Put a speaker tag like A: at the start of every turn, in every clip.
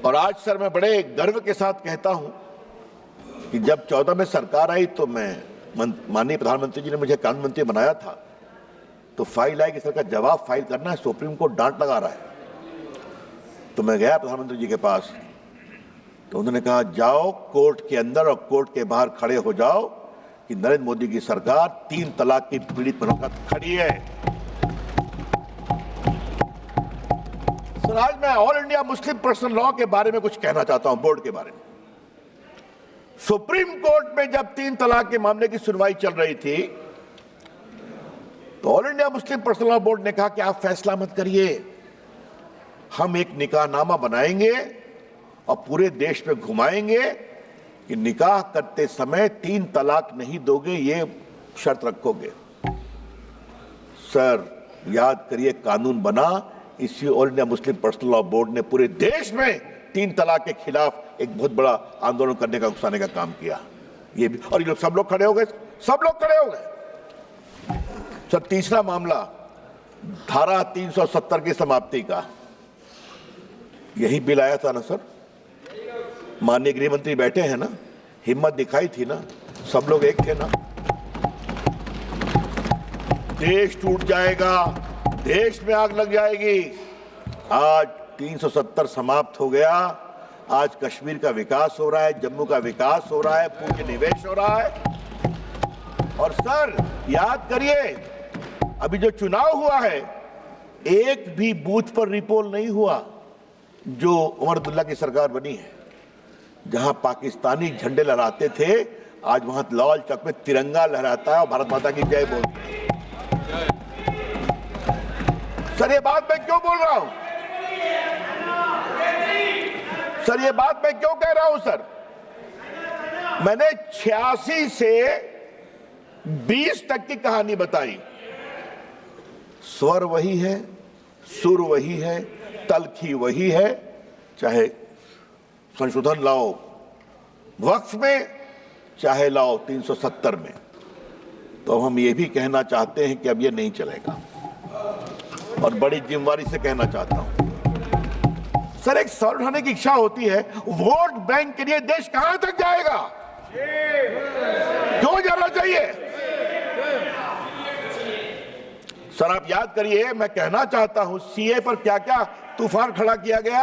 A: और आज सर मैं बड़े गर्व के साथ कहता हूं कि जब 14 में सरकार आई तो माननीय प्रधानमंत्री जी ने मुझे कानून मंत्री बनाया था, तो फाइल आई कि सर का जवाब फाइल करना है, सुप्रीम कोर्ट डांट लगा रहा है। तो मैं गया प्रधानमंत्री जी के पास, तो उन्होंने कहा जाओ कोर्ट के अंदर और कोर्ट के बाहर खड़े हो जाओ कि नरेंद्र मोदी की सरकार 3 तलाक की पीड़ित महिलाओं के साथ खड़ी है। सर आज मैं all India Muslim personal law के बारे में कुछ कहना चाहता हूं, बोर्ड के बारे में। सुप्रीम कोर्ट में जब 3 तलाक के मामले की सुनवाई चल रही थी तो all India Muslim personal law board ने कहा कि आप फैसला मत करिए, हम एक निकाहनामा बनाएंगे और पूरे देश में घुमाएंगे कि निकाह करते समय 3 तलाक नहीं दोगे, ये शर्त रखोगे। सर याद करिए, कानून बना, इसी all India Muslim personal law board ने पूरे देश में 3 तलाक के खिलाफ एक बहुत बड़ा आंदोलन करने का, उकसाने का काम किया। ये भी, और ये लोग सब लोग खड़े हो गए, सब लोग खड़े हो गए। सर तीसरा मामला, धारा 370 की समाप्ति का, यही बिल आया था ना सर, माननीय गृह मंत्री बैठे हैं ना, हिम्मत दिखाई थी ना, सब लोग एक थे ना। देश टूट जाएगा, देश में आग लग जाएगी। आज 370 समाप्त हो गया, आज कश्मीर का विकास हो रहा है, जम्मू का विकास हो रहा है, पूंजी निवेश हो रहा है। और सर याद करिए, अभी जो चुनाव हुआ है, एक भी बूथ पर रिपोल नहीं हुआ जो उमर अब्दुल्ला की सरकार बनी है। जहां पाकिस्तानी झंडे लहराते थे, आज वहां लाल चौक में तिरंगा लहराता है और भारत माता की जय बोलते हैं। सर ये बात मैं क्यों बोल रहा हूं? सर ये बात मैं क्यों कह रहा हूं? सर मैंने 86 से 20 तक की कहानी बताई। स्वर वही है, सुर वही है, तलखी वही है, चाहे संशोधन लाओ वक्फ में, चाहे लाओ 370 में। तो हम ये भी कहना चाहते हैं कि अब ये नहीं चलेगा, और बड़ी जिम्मेदारी से कहना चाहता हूं। सर एक सवाल उठाने की इच्छा होती है, वोट बैंक के लिए देश कहां तक जाएगा? क्यों जाना चाहिए? सर आप याद करिए, मैं कहना चाहता हूं सीए पर क्या क्या तूफान खड़ा किया गया।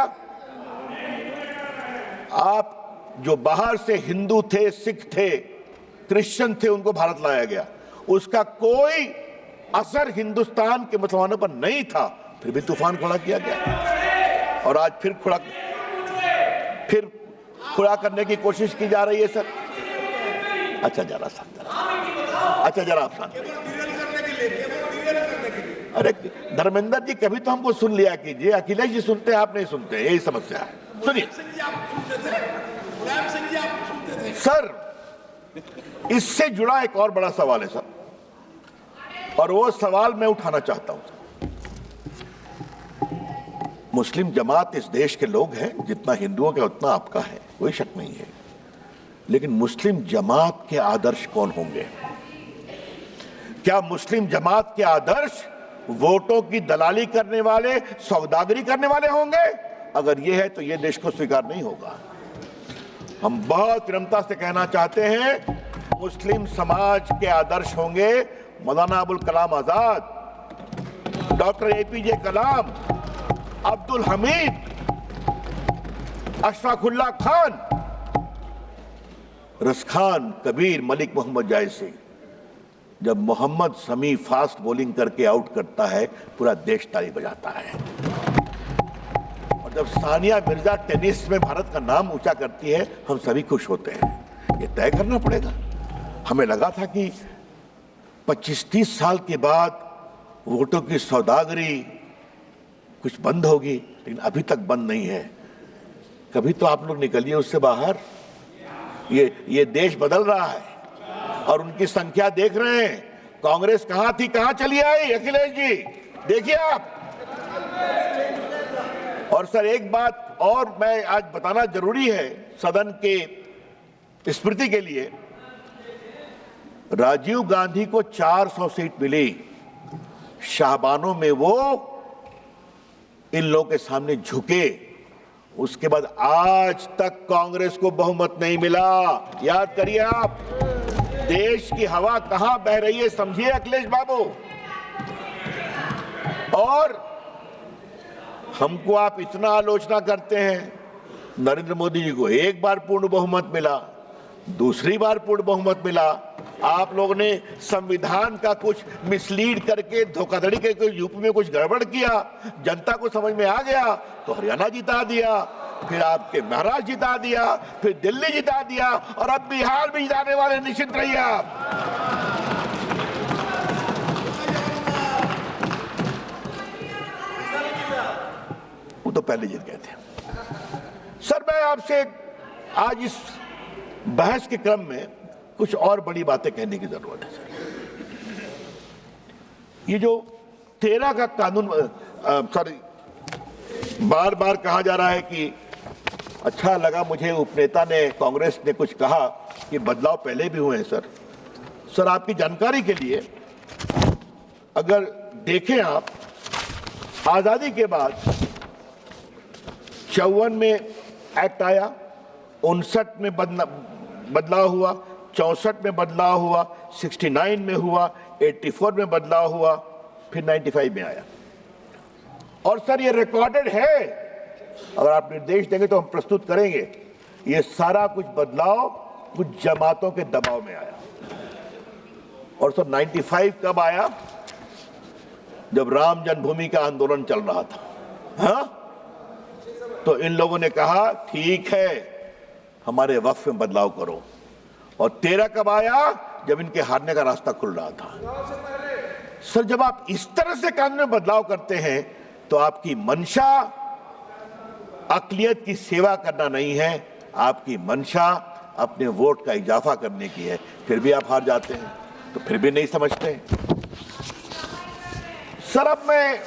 A: आप जो बाहर से हिंदू थे, सिख थे, क्रिश्चियन थे, उनको भारत लाया गया, उसका कोई असर हिंदुस्तान के मुसलमानों पर नहीं था, फिर भी तूफान खड़ा किया गया। और आज फिर खड़ा करने की कोशिश की जा रही है। सर अच्छा जरा आप शांत। अरे धर्मेंद्र जी कभी तो हमको सुन लिया कीजिए, अखिलेश जी सुनते हैं, आप नहीं सुनते, यही समस्या है। सुनिए सर, इससे जुड़ा एक और बड़ा सवाल है सर, और वो सवाल मैं उठाना चाहता हूं। मुस्लिम जमात इस देश के लोग हैं, जितना हिंदुओं का उतना आपका है, कोई शक नहीं है। लेकिन मुस्लिम जमात के आदर्श कौन होंगे? क्या मुस्लिम जमात के आदर्श वोटों की दलाली करने वाले, सौदागरी करने वाले होंगे? अगर ये है तो ये देश को स्वीकार नहीं होगा। हम बहुत विनम्रता से कहना चाहते हैं, मुस्लिम समाज के आदर्श होंगे मौलाना अबुल कलाम आजाद, डॉक्टर एपीजे कलाम, अब्दुल हमीद, अशफाकुल्लाह खान, रसखान, कबीर, मलिक मोहम्मद जायसी। जब मोहम्मद शमी फास्ट बॉलिंग करके आउट करता है, पूरा देश ताली बजाता है। और जब सानिया मिर्जा टेनिस में भारत का नाम ऊंचा करती है, हम सभी खुश होते हैं। ये तय करना पड़ेगा। हमें लगा था कि 25-30 साल के बाद वोटों की सौदागरी कुछ बंद होगी, लेकिन अभी तक बंद नहीं है। कभी तो आप लोग निकलिए उससे बाहर। ये देश बदल रहा है और उनकी संख्या देख रहे हैं। कांग्रेस कहां थी, कहां चली आई? अखिलेश जी देखिए आप। और सर एक बात और मैं आज बताना जरूरी है सदन के स्मृति के लिए, राजीव गांधी को 400 सीट मिली। शाहबानों में वो इन लोगों के सामने झुके, उसके बाद आज तक कांग्रेस को बहुमत नहीं मिला। याद करिए आप, देश की हवा कहां बह रही है समझिए अखिलेश बाबू। और हमको आप इतना आलोचना करते हैं, नरेंद्र मोदी जी को एक बार पूर्ण बहुमत मिला, दूसरी बार पूर्ण बहुमत मिला। आप लोगों ने संविधान का कुछ मिसलीड करके धोखाधड़ी करके यूपी में कुछ गड़बड़ किया, जनता को समझ में आ गया तो हरियाणा जिता दिया, फिर आपके महाराष्ट्र जिता दिया, फिर दिल्ली जिता दिया और अब बिहार भी जिताने वाले, निश्चित रहिए आप। वो तो पहले जीत गए थे। सर मैं आपसे आज इस बहस के क्रम में कुछ और बड़ी बातें कहने की जरूरत है सर। ये जो 13 का कानून सर बार बार कहा जा रहा है कि अच्छा लगा मुझे उपनेता ने, कांग्रेस ने कुछ कहा कि बदलाव पहले भी हुए हैं सर। सर आपकी जानकारी के लिए अगर देखें आप, आजादी के बाद 54 में एक्ट आया, 59 में बदलाव हुआ, 64 में बदलाव हुआ, 69 में हुआ, 84 में बदलाव हुआ, फिर 95 में आया। और सर ये रिकॉर्डेड है, अगर आप निर्देश देंगे तो हम प्रस्तुत करेंगे। ये सारा कुछ बदलाव कुछ जमातों के दबाव में आया। और सर 95 कब आया? जब राम जन्मभूमि का आंदोलन चल रहा था। हाँ, तो इन लोगों ने कहा ठीक है हमारे वक्फ में बदलाव करो। और 13 कब आया? जब इनके हारने का रास्ता खुल रहा था। सर जब आप इस तरह से कानून में बदलाव करते हैं तो आपकी मंशा अक़लियत की सेवा करना नहीं है, आपकी मंशा अपने वोट का इजाफा करने की है। फिर भी आप हार जाते हैं, तो फिर भी नहीं समझते। सर अब मैं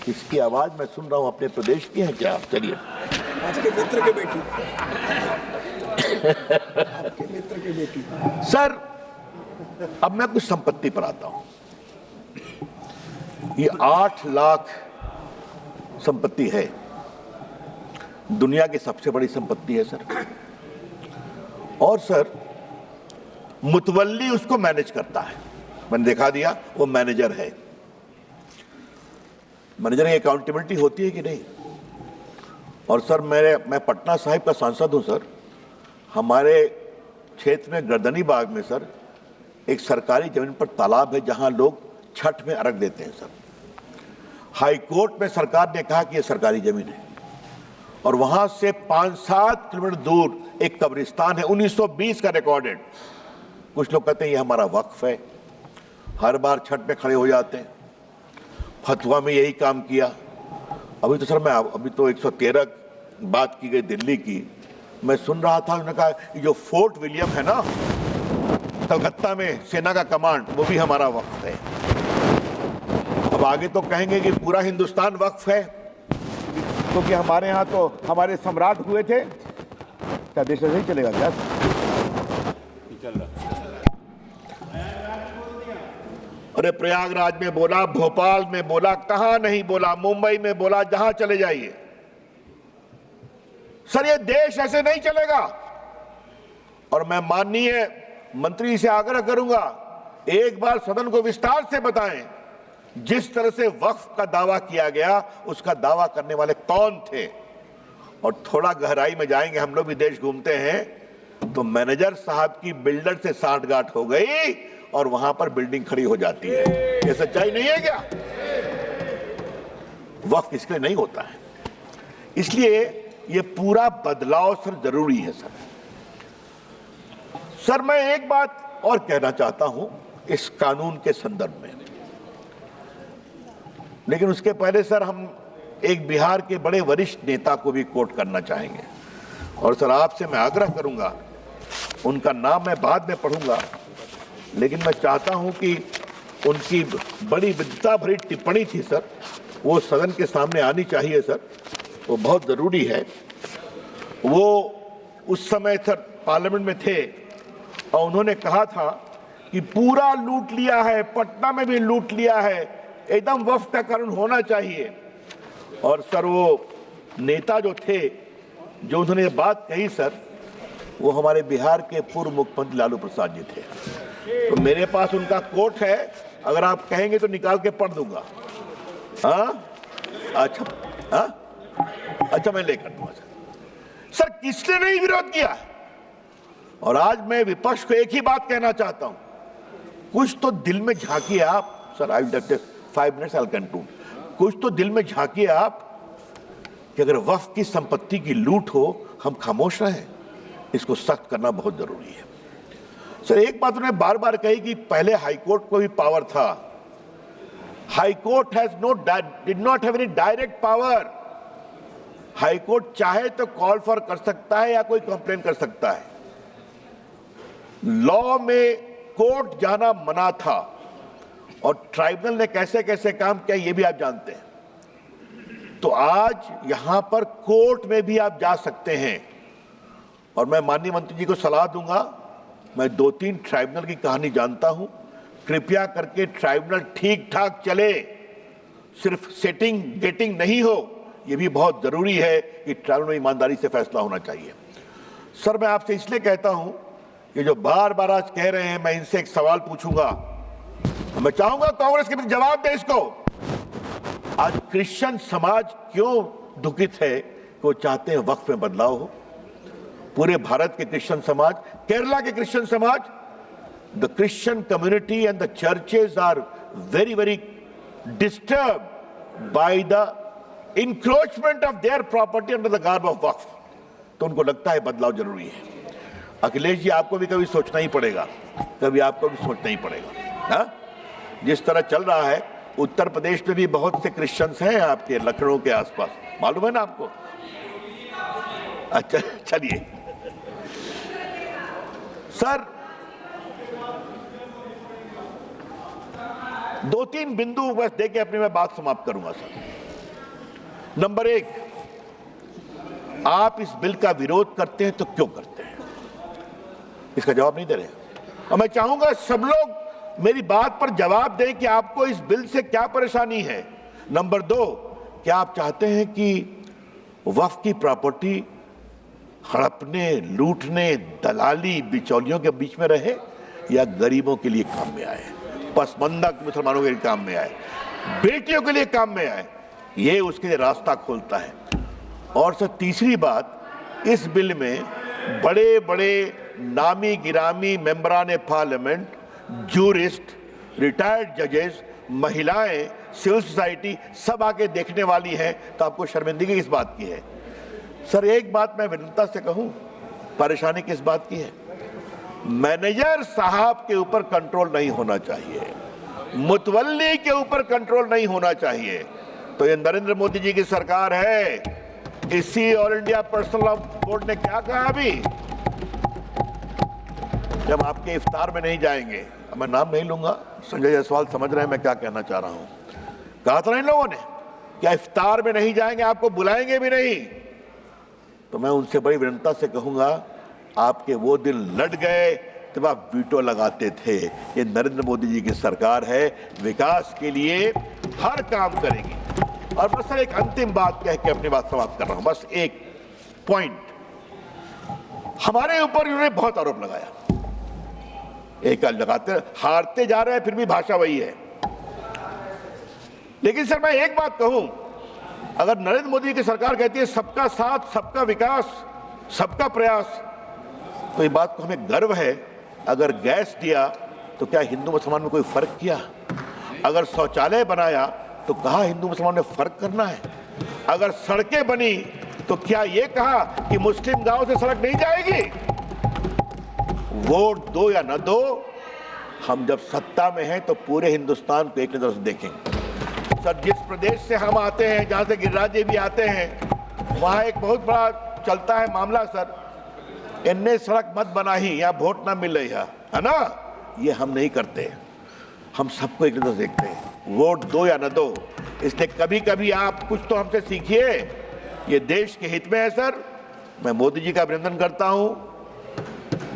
A: इसकी आवाज मैं सुन रहा हूं, अपने प्रदेश की है क्या आप? चलिए,
B: आपके मित्र के बेटी आपके मित्र के बेटी।
A: सर अब मैं कुछ संपत्ति पर आता हूं। ये 8 लाख संपत्ति है, दुनिया की सबसे बड़ी संपत्ति है सर। और सर मुतवल्ली उसको मैनेज करता है, मैंने दिखा दिया, वो मैनेजर है। मैनेजर की अकाउंटेबिलिटी होती है कि नहीं? और सर मैं पटना साहिब का सांसद हूं सर। हमारे क्षेत्र में गर्दनी बाग में सर एक सरकारी जमीन पर तालाब है जहां लोग छठ में अर्घ देते हैं सर। हाई कोर्ट में सरकार ने कहा कि यह सरकारी जमीन है और वहां से 5-7 किलोमीटर दूर एक कब्रिस्तान है, 1920 का रिकॉर्डेड। कुछ लोग कहते हैं ये हमारा वक्फ है, हर बार छठ में खड़े हो जाते हैं। फतवा में यही काम किया। अभी तो सर अभी तो 113 बात की गई दिल्ली की, मैं सुन रहा था, उन्होंने कहा ये जो फोर्ट विलियम है ना कलकत्ता में सेना का कमांड, वो भी हमारा वक्फ है। अब आगे तो कहेंगे कि पूरा हिंदुस्तान वक्फ है, क्योंकि हमारे यहाँ तो हमारे सम्राट हुए थे। क्या देश ऐसे ही चलेगा क्या? चल रहा। अरे प्रयागराज में बोला, भोपाल में बोला, कहां नहीं बोला, मुंबई में बोला, जहां चले जाइए। सर ये देश ऐसे नहीं चलेगा। और मैं माननीय मंत्री से आग्रह करूंगा, एक बार सदन को विस्तार से बताएं जिस तरह से वक्फ का दावा किया गया, उसका दावा करने वाले कौन थे। और थोड़ा गहराई में जाएंगे, हम लोग भी देश घूमते हैं, तो मैनेजर साहब की बिल्डर से सांठगांठ हो गई और वहां पर बिल्डिंग खड़ी हो जाती है। ये सच्चाई नहीं है क्या? वक्फ इसके लिए नहीं होता है। इसलिए ये पूरा बदलाव सर जरूरी है सर। सर मैं एक बात और कहना चाहता हूं इस कानून के संदर्भ में, लेकिन उसके पहले सर हम एक बिहार के बड़े वरिष्ठ नेता को भी कोट करना चाहेंगे। और सर आपसे मैं आग्रह करूंगा, उनका नाम मैं बाद में पढ़ूंगा, लेकिन मैं चाहता हूं कि उनकी बड़ी विद्वता भरी टिप्पणी थी सर, वो सदन के सामने आनी चाहिए सर, वो बहुत जरूरी है। वो उस समय सर पार्लियामेंट में थे और उन्होंने कहा था कि पूरा लूट लिया है, पटना में भी लूट लिया है, एकदम वक्फ का कानून होना चाहिए। और सर वो नेता जो थे, जो उन्होंने ये बात कही सर, वो हमारे बिहार के पूर्व मुख्यमंत्री लालू प्रसाद जी थे। तो मेरे पास उनका कोट है, अगर आप कहेंगे तो निकाल के पढ़ दूंगा। हाँ अच्छा, हाँ अच्छा, मैं लेकर दूंगा सर। किसने नहीं विरोध किया? और आज मैं विपक्ष को एक ही बात कहना चाहता हूं, कुछ तो दिल में झांकिए आप sir. I will take 5 minutes, I will conclude. कुछ तो दिल में झांकिए आप कि अगर वक्फ की संपत्ति की लूट हो, हम खामोश रहें? इसको सख्त करना बहुत जरूरी है सर। एक बात उन्होंने बार बार कही कि पहले हाईकोर्ट को भी पावर था। High court did not have any direct power. High court चाहे तो कॉल फॉर कर सकता है या कोई कंप्लेन कर सकता है। लॉ में कोर्ट जाना मना था, और ट्राइब्यूनल ने कैसे कैसे काम किया ये भी आप जानते हैं। तो आज यहां पर कोर्ट में भी आप जा सकते हैं, और मैं माननीय मंत्री जी को सलाह दूंगा। मैं 2-3 ट्राइब्यूनल की कहानी जानता हूं। कृपया करके ट्राइब्यूनल ठीक ठाक चले, सिर्फ सेटिंग गेटिंग नहीं हो। यह भी बहुत जरूरी है कि ट्राइब्यूनल में ईमानदारी से फैसला होना चाहिए। सर मैं आपसे इसलिए कहता हूं, ये जो बार बार आज कह रहे हैं, मैं इनसे एक सवाल पूछूंगा, मैं चाहूंगा कांग्रेस के भी जवाब दे इसको। आज क्रिश्चियन समाज क्यों दुखित है कि वो चाहते हैं वक्फ में बदलाव हो? पूरे भारत के क्रिश्चियन समाज, केरला के क्रिश्चियन समाज, the Christian community and the churches are very very disturb by the encroachment of their property under the garb of Waqf. तो उनको लगता है बदलाव जरूरी है। अखिलेश जी, आपको भी कभी सोचना ही पड़ेगा, कभी आपको भी सोचना ही पड़ेगा। हा? जिस तरह चल रहा है, उत्तर प्रदेश में भी बहुत से क्रिश्चियंस हैं आपके लखनऊ के आसपास, मालूम है ना आपको? अच्छा चलिए सर, 2-3 बिंदु बस देके अपनी मैं बात समाप्त करूंगा सर। नंबर 1, आप इस बिल का विरोध करते हैं तो क्यों करते हैं? इसका जवाब नहीं दे रहे। और मैं चाहूंगा सब लोग मेरी बात पर जवाब दें कि आपको इस बिल से क्या परेशानी है। नंबर 2, क्या आप चाहते हैं कि वक्फ की प्रॉपर्टी हड़पने, लूटने, दलाली, बिचौलियों के बीच में रहे, या गरीबों के लिए काम में आए, पसमंदा मुसलमानों के लिए काम में आए, बेटियों के लिए काम में आए? ये उसके लिए रास्ता खोलता है। और सर तीसरी बात, इस बिल में बड़े बड़े नामी गिरामी मेंबरान पार्लियामेंट, जूरिस्ट, रिटायर्ड जजेस, महिलाएं, सिविल सोसाइटी सब आके देखने वाली हैं। तो आपको शर्मिंदगी किस बात की है? सर एक बात मैं विनम्रता से कहूं, परेशानी किस बात की है? मैनेजर साहब के ऊपर कंट्रोल नहीं होना चाहिए, मुतवल्ली के ऊपर कंट्रोल नहीं होना चाहिए। तो ये नरेंद्र मोदी जी की सरकार है। इसी all India personal law board ने क्या कहा अभी, जब आपके इफ्तार में नहीं जाएंगे, मैं नाम नहीं लूंगा, संजय जायसवाल समझ रहे हैं मैं क्या कहना चाह रहा हूं। कहा था ना इन लोगों ने, क्या इफ्तार में नहीं जाएंगे, आपको बुलाएंगे भी नहीं। तो मैं उनसे बड़ी विनम्रता से कहूंगा, आपके वो दिन लट गए जब आप वीटो लगाते थे। ये नरेंद्र मोदी जी की सरकार है, विकास के लिए हर काम करेगी। और बस सर एक अंतिम बात कह के अपनी बात समाप्त कर रहा हूं, बस एक पॉइंट। हमारे ऊपर इन्होंने बहुत आरोप लगाया, एक लगाते हारते जा रहे हैं, फिर भी भाषा वही है। लेकिन सर मैं एक बात कहूं, अगर नरेंद्र मोदी की सरकार कहती है सबका साथ, सबका विकास, सबका प्रयास, तो ये बात को हमें गर्व है। अगर गैस दिया तो क्या हिंदू मुसलमान में कोई फर्क किया? अगर शौचालय बनाया तो कहा हिंदू मुसलमान ने फर्क करना है? अगर सड़कें बनी तो क्या ये कहा कि मुस्लिम गांव से सड़क नहीं जाएगी? वोट दो या न दो, हम जब सत्ता में हैं तो पूरे हिंदुस्तान को एक नजर से देखेंगे। सर जिस प्रदेश से हम आते हैं, जहां से गिरिराज जी भी आते हैं, वहां एक बहुत बड़ा चलता है मामला सर, इन्ने सड़क मत बनाही, यहाँ वोट ना मिल रही है ना। ये हम नहीं करते, हम सबको एक नजर देखते हैं, वोट दो या न दो। इसलिए कभी कभी आप कुछ तो हमसे सीखिए, ये देश के हित में है सर। मैं मोदी जी का अभिनंदन करता हूं,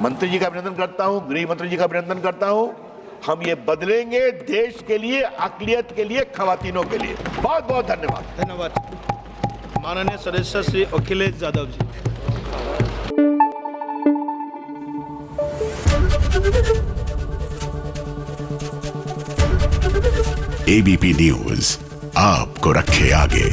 A: मंत्री जी का अभिनंदन करता हूं, गृह मंत्री जी का अभिनंदन करता हूं। हम ये बदलेंगे देश के लिए, अक़लियत के लिए, खवातीनों के लिए। बहुत बहुत धन्यवाद।
B: धन्यवाद।
C: माननीय सदस्य श्री अखिलेश यादव जी।
D: एबीपी न्यूज आपको रखे आगे।